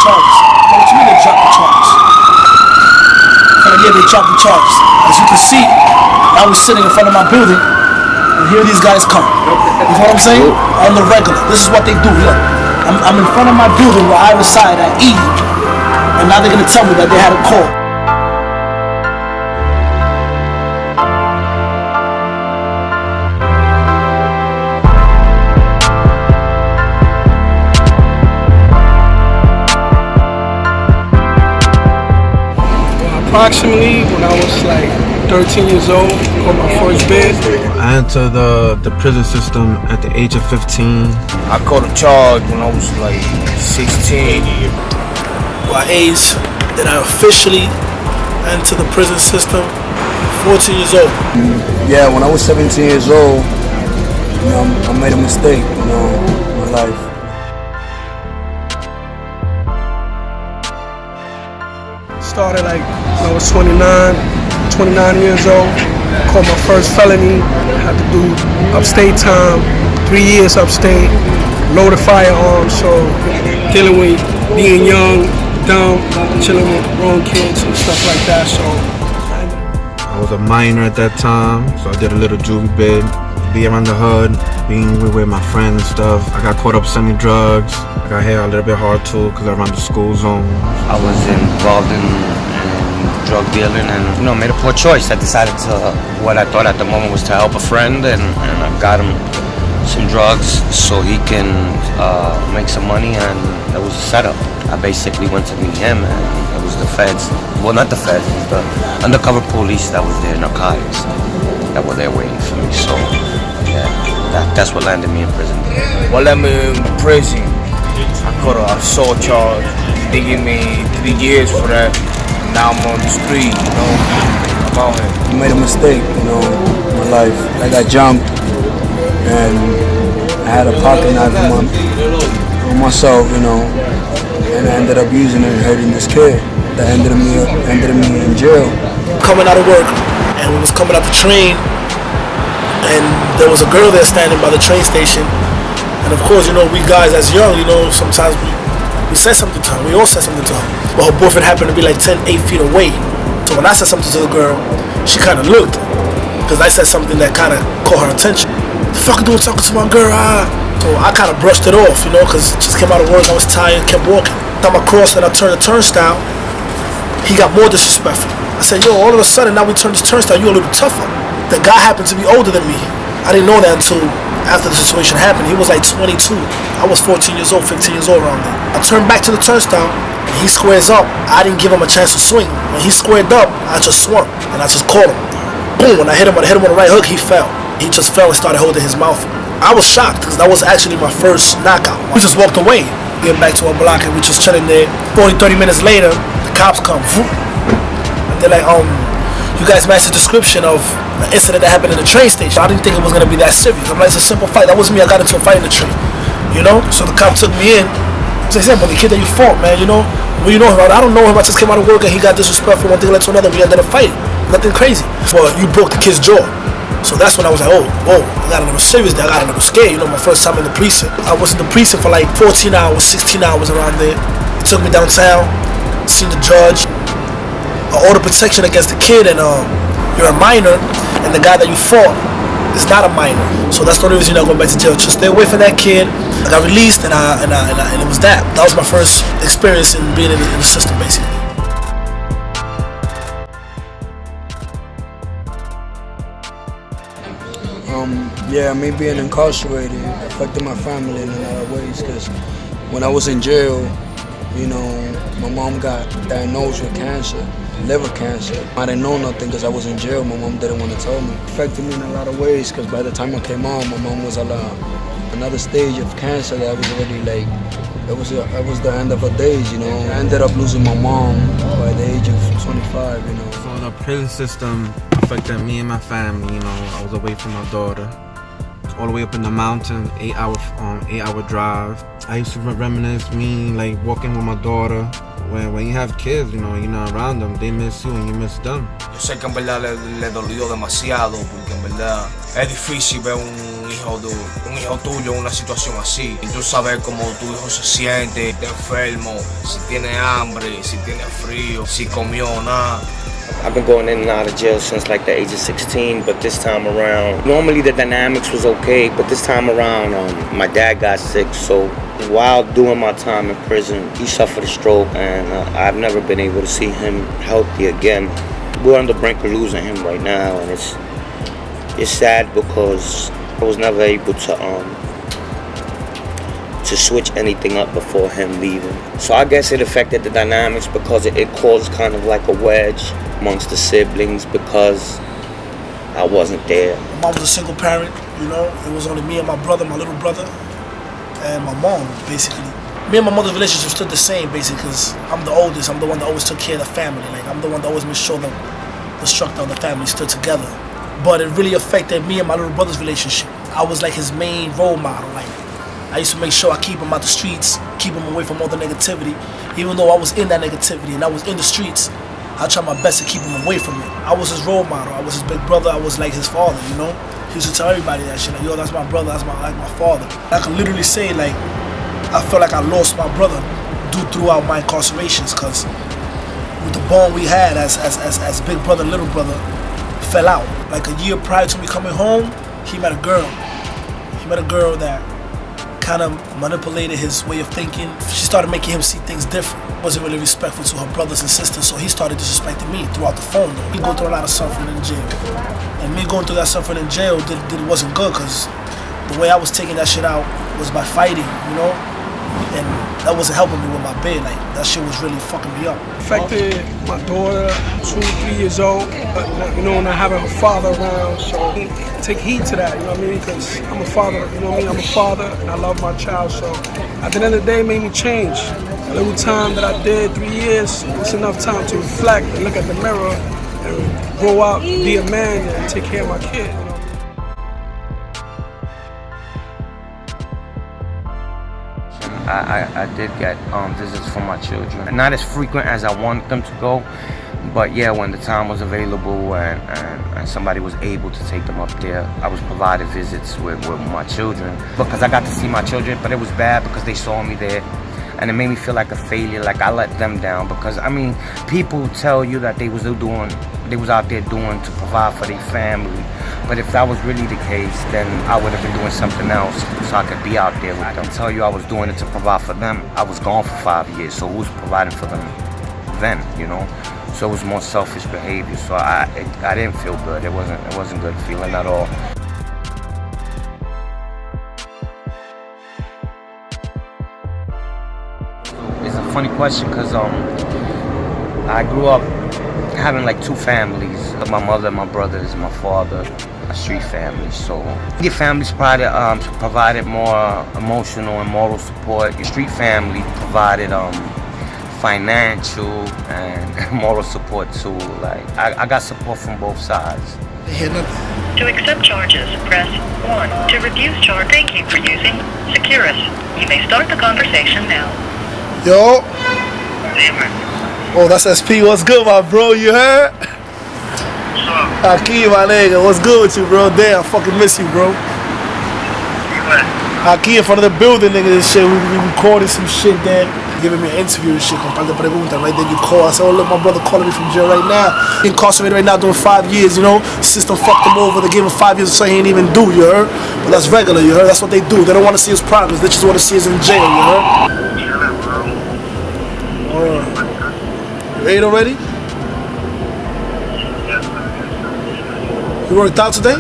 charges. What do you mean they dropped the charges? Yeah, they dropped the charges. As you can see, I was sitting in front of my building, and here these guys come. You know what I'm saying? On the regular. This is what they do. Look, I'm in front of my building where I reside at E, and now they're gonna tell me that they had a call. Approximately when I was like 13 years old, got my first bid. I entered the prison system at the age of 15. I caught a charge when I was like 16. By age that I officially entered the prison system, 14 years old. Yeah, when I was 17 years old, you know, I made a mistake, you know, in my life. Started like when I was 29 years old. Caught my first felony. Had to do upstate time, 3 years upstate. Loaded firearms, so dealing with being young, dumb, chilling with wrong kids and stuff like that. So I was a minor at that time, so I did a little juvie bid, be around the hood, being with my friends and stuff. I got caught up selling drugs. I got hit a little bit hard too because I ran the school zone. I was involved in drug dealing and, you know, made a poor choice. I decided to, what I thought at the moment was to help a friend, and I got him some drugs so he can make some money, and it was a setup. I basically went to meet him, and it was the feds, well, not the feds, it was the undercover police that was there, narcotics, that were there waiting for me. So, yeah, that's what landed me in prison. What led me in prison? I caught an assault charge. They gave me 3 years for that. Now I'm on the street, you know. I'm out here. I made a mistake, you know, in my life. I got jumped, and I had a pocket knife on myself, you know, and I ended up using it and hurting this kid. That ended me in jail. Coming out of work, and we was coming out the train, and there was a girl there standing by the train station. And of course, you know, we guys as young, you know, sometimes we said something to her. We all said something to her. But her boyfriend happened to be like 8 feet away. So when I said something to the girl, she kind of looked, because I said something that kind of caught her attention. The fuck you doing talking to my girl? So I kind of brushed it off, you know, because it just came out of work. I was tired, kept walking. Time I crossed and I turned the turnstile, he got more disrespectful. I said, yo, all of a sudden now we turned this turnstile, you a little tougher. The guy happened to be older than me. I didn't know that until after the situation happened. He was like 22. I was 14 years old, 15 years old around there. I turned back to the turnstile, and he squares up. I didn't give him a chance to swing. When he squared up, I just swung, and I just caught him. Boom, when I hit him on the right hook, he fell. He just fell and started holding his mouth. I was shocked, because that was actually my first knockout. We just walked away, getting back to our block, and we just chilling there. 30 minutes later, the cops come. And they're like, you guys matched the description of an incident that happened in the train station. I didn't think it was gonna be that serious. I'm like, it's a simple fight. That wasn't me. I got into a fight in the train, you know. So the cop took me in. So he said, but the kid that you fought, man, you know, well, you know him. I don't know him. I just came out of work and he got disrespectful. One thing led to another. We ended up fighting. Nothing crazy. But you broke the kid's jaw. So that's when I was like, oh, whoa, I got a little serious there. I got a little scared. You know, my first time in the precinct. I was in the precinct for like 14 hours, 16 hours around there. He took me downtown, seen the judge, order protection against the kid, and you're a minor, and the guy that you fought is not a minor. So that's the only reason you're not going back to jail. Just stay away from that kid. I got released, and it was that. That was my first experience in being in the system, basically. Yeah, me being incarcerated affected my family in a lot of ways, because when I was in jail, you know, my mom got diagnosed with cancer, liver cancer. I didn't know nothing because I was in jail. My mom didn't want to tell me. It affected me in a lot of ways, because by the time I came home, my mom was another stage of cancer that was already like, it was the end of her days, you know. I ended up losing my mom by the age of 25, you know. So the prison system affected me and my family, you know. I was away from my daughter, all the way up in the mountain, 8 hour drive. I used to reminisce me like walking with my daughter, when you have kids, you know, you're not around them, they miss you and you miss them. Yo sé que en verdad le dolió demasiado, porque en verdad es difícil ver un hijo tuyo en una situación así. Y tú sabes cómo tu hijo se siente, está enfermo, si tiene hambre, si tiene frío, si comió nada. I've been going in and out of jail since like the age of 16, but this time around, normally the dynamics was okay, but this time around, my dad got sick, so while doing my time in prison, he suffered a stroke, and I've never been able to see him healthy again. We're on the brink of losing him right now, and it's sad because I was never able to switch anything up before him leaving. So I guess it affected the dynamics because it caused kind of like a wedge amongst the siblings because I wasn't there. My mom was a single parent, you know. It was only me and my brother, my little brother, and my mom, basically. Me and my mother's relationship stood the same, basically, because I'm the oldest. I'm the one that always took care of the family. Like, I'm the one that always made sure the structure of the family stood together. But it really affected me and my little brother's relationship. I was like his main role model. Like, I used to make sure I keep him out the streets, keep him away from all the negativity. Even though I was in that negativity and I was in the streets, I tried my best to keep him away from it. I was his role model. I was his big brother. I was like his father, you know? He used to tell everybody that shit, like, yo, that's my brother, that's like my father. I can literally say, like, I felt like I lost my brother throughout my incarcerations, because with the bond we had as big brother and little brother fell out. Like a year prior to me coming home, he met a girl. He met a girl that kind of manipulated his way of thinking. She started making him see things different. Wasn't really respectful to her brothers and sisters, so he started disrespecting me throughout the phone. He go through a lot of suffering in jail. And me going through that suffering in jail wasn't good, because the way I was taking that shit out was by fighting, you know? And that wasn't helping me with my bed. Like, that shit was really fucking me up. Affected my daughter, 2, 3 years old, you know, not having her father around, so take heed to that, you know what I mean, because I'm a father, you know what I mean, I'm a father, and I love my child, so at the end of the day, it made me change. A little time that I did, 3 years, it's enough time to reflect and look at the mirror and grow up, be a man, and take care of my kid, you know. I did get visits from my children. Not as frequent as I wanted them to go, but yeah, when the time was available and somebody was able to take them up there, I was provided visits with my children, because I got to see my children, but it was bad because they saw me there. And it made me feel like a failure, like I let them down, because I mean, people tell you that they was out there doing to provide for their family. But if that was really the case, then I would have been doing something else so I could be out there with them. I tell you I was doing it to provide for them. I was gone for 5 years, so who was providing for them then, you know? So it was more selfish behavior, so I didn't feel good. It wasn't good feeling at all. It's a funny question, because I grew up having like 2 families. My mother, my brothers, my father, a street family. So your family's provided more emotional and moral support. Your street family provided financial and moral support too. Like I got support from both sides. To accept charges, press 1. To refuse charge, thank you for using Securus. You may start the conversation now. Yo. Oh, that's SP. What's good, my bro? You heard? Hakeem, my nigga. What's good with you, bro? Damn, I fucking miss you, bro. Aquí in front of the building, nigga, this shit. We recorded some shit there. Giving me an interview and shit. Con par de preguntas. Right there, you call. I said, oh, look, my brother calling me from jail right now. Incarcerated right now doing 5 years, you know. System fucked him over. They gave him 5 years of something he ain't even do, you heard? But that's regular, you heard? That's what they do. They don't want to see his progress. They just want to see us in jail, you heard? You ate already? You worked out today?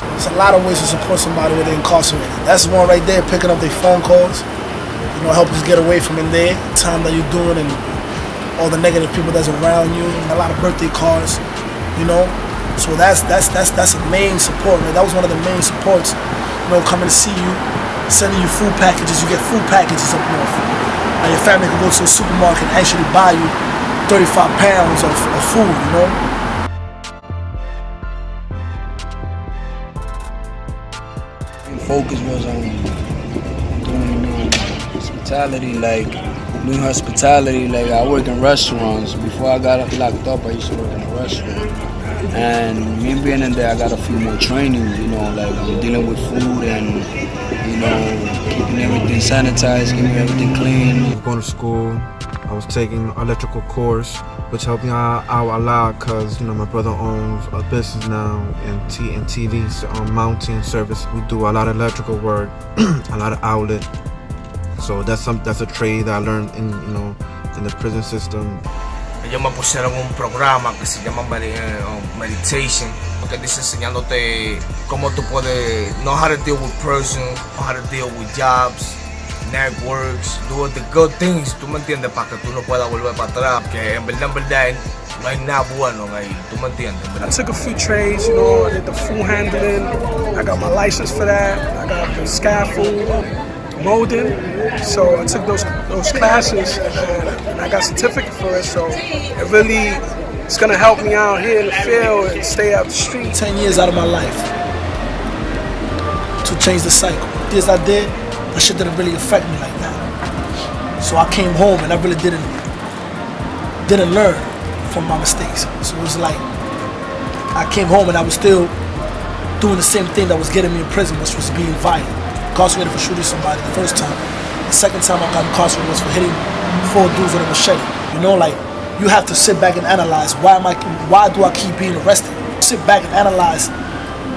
There's a lot of ways to support somebody when they're incarcerated. That's one right there, picking up their phone calls. You know, help us get away from in there. The time that you're doing and all the negative people that's around you. And a lot of birthday cards, you know. So that's a main support, man. That was one of the main supports. You know, coming to see you, sending you food packages. You get food packages up north. Now your family can go to a supermarket and actually buy you 35 pounds of food, you know. Focus was on hospitality, like new hospitality. Like I work in restaurants. Before I got locked up, I used to work in a restaurant. And me being in there, I got a few more trainings. You know, like I'm dealing with food and keeping everything sanitized, keeping everything clean. I was going to school. I was taking electrical course, which helped me out a lot because my brother owns a business now in TV mounting service. We do a lot of electrical work, a lot of outlet. So that's a trade that I learned in the prison system. Ellos me pusieron un programa que se llama meditation, porque dice enseñándote cómo tú puedes know how to deal with person, know how to deal with jobs, networks, do the good things, tú me entiendes, para que tú no puedas volver para atrás, que en verdad no hay nada bueno ahí, tú me entiendes. I took a few trades, I did the food handling, I got my license for that, I got the scaffold, molding, so I took those classes and I got a certificate for it, so it's gonna help me out here in the field and stay out the street. 10 years out of my life to change the cycle. The years I did, that shit didn't really affect me like that. So I came home and I really didn't learn from my mistakes. So it was like, I came home and I was still doing the same thing that was getting me in prison, which was being violent. Incarcerated for shooting somebody the first time. The second time I got incarcerated was for hitting 4 dudes with a machete. You have to sit back and analyze, why do I keep being arrested? Sit back and analyze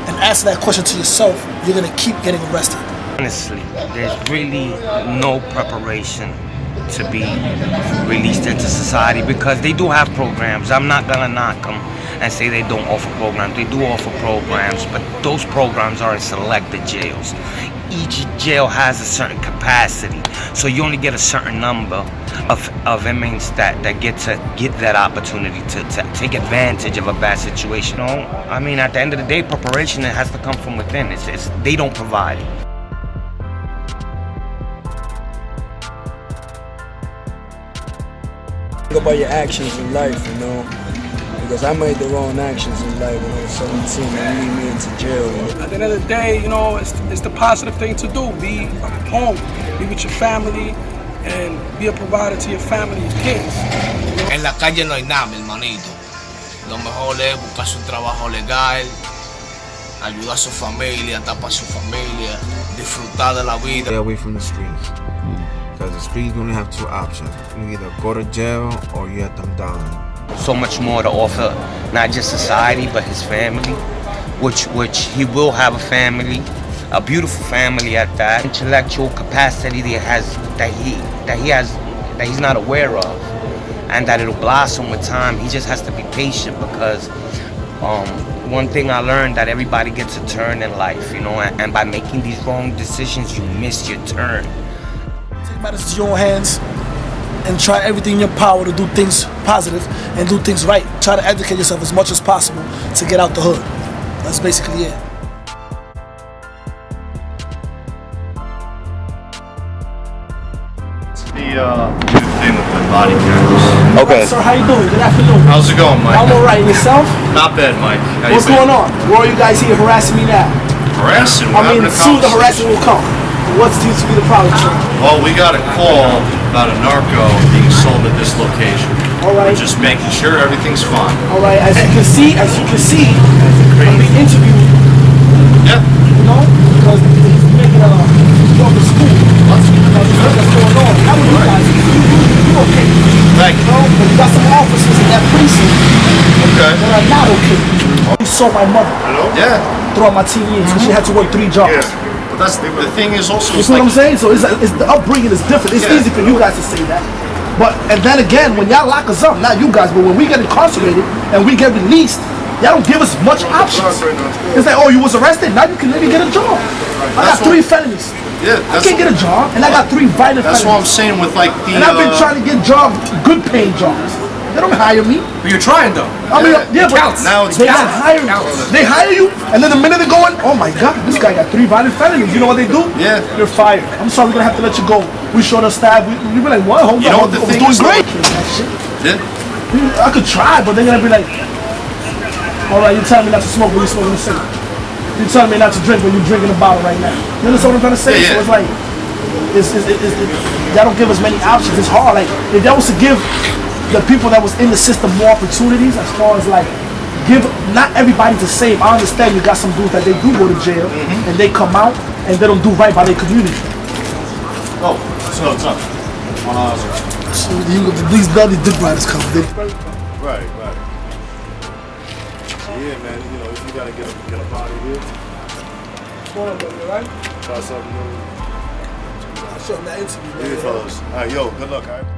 and answer that question to yourself, you're gonna keep getting arrested. Honestly, there's really no preparation to be released into society because they do have programs. I'm not gonna knock them and say they don't offer programs. They do offer programs, but those programs are in selected jails. Each jail has a certain capacity, so you only get a certain number of inmates that get that opportunity to take advantage of a bad situation. I mean, at the end of the day, preparation has to come from within. They don't provide it. Think about your actions in life, because I made the wrong actions in life when I was 17 and lead me into jail. At the end of the day, it's the positive thing to do. Be home, be with your family, and be a provider to your family, your kids. En la calle no hay nada, mi hermanito. Lo mejor es buscar su trabajo legal, ayudar a su familia, tapar a su familia, disfrutar de la vida. Stay away from the streets. Because the streets only have 2 options. You either go to jail or you let them down. So much more to offer, not just society, but his family, which he will have a family, a beautiful family at that. Intellectual capacity that he's not aware of, and that it'll blossom with time. He just has to be patient because one thing I learned, that everybody gets a turn in life, and by making these wrong decisions, you miss your turn. Take matters into your own hands and try everything in your power to do things positive and do things right. Try to educate yourself as much as possible to get out the hood. That's basically it. The new thing with the body cameras. Okay. Sir, how you doing? Good afternoon. How's it going, Mike? I'm alright. Yourself? Not bad, Mike. How What's going on? Why are you guys here harassing me now? Harassing? Soon the harassment will come. What seems to be the problem, sir? Well, we got a call about a narco being sold at this location. Alright. We're just making sure everything's fine. Alright, as you can see, I'm being interviewed. Yeah. Because he's making a go to school. Because what's going on? How are you guys? You okay? Thank you. But you got some officers in that precinct Okay. that are not okay. You saw my mother Yeah. throughout my teen years, so she had to work 3 jobs. Yeah. But that's the thing is also. You see what I'm saying? So it's the upbringing is different. It's easy for you guys to say that. But, and then again, when y'all lock us up, not you guys, but when we get incarcerated and we get released, y'all don't give us much options. It's like, oh, you was arrested, now you can maybe get a job. I got 3 felonies. Yeah, I can't get a job, and I got 3 violent felonies. That's what I'm saying with like the. And I've been trying to get jobs, good paying jobs. They don't hire me. But you're trying though. I mean, yeah, but counts. Now it's they don't hire you. They hire you, and then the minute they're going, oh my God, this guy got 3 violent felonies. You know what they do? Yeah. You're fired. I'm sorry, we're gonna have to let you go. We showed us staff. We be like, what? Hold You on. know what the I was thing doing is, great. Yeah. I could try, but they're gonna be like, all right, you're telling me not to smoke when you're smoking a cigarette. You're telling me not to drink when you're drinking a bottle right now. You understand what I'm trying to say? Yeah, yeah. So it's like, y'all don't give us many options. It's hard. Like if that was to give the people that was in the system more opportunities, as far as like give not everybody the same. I understand you got some dudes that they do go to jail and they come out and they don't do right by their community. Oh, so it's up. So these bloody dick riders come. Right. Yeah, man. You know, you gotta get a body here. What up, baby, right? Try something new. I showed that interview. Yeah, fellas. All right, yo, good luck, all right?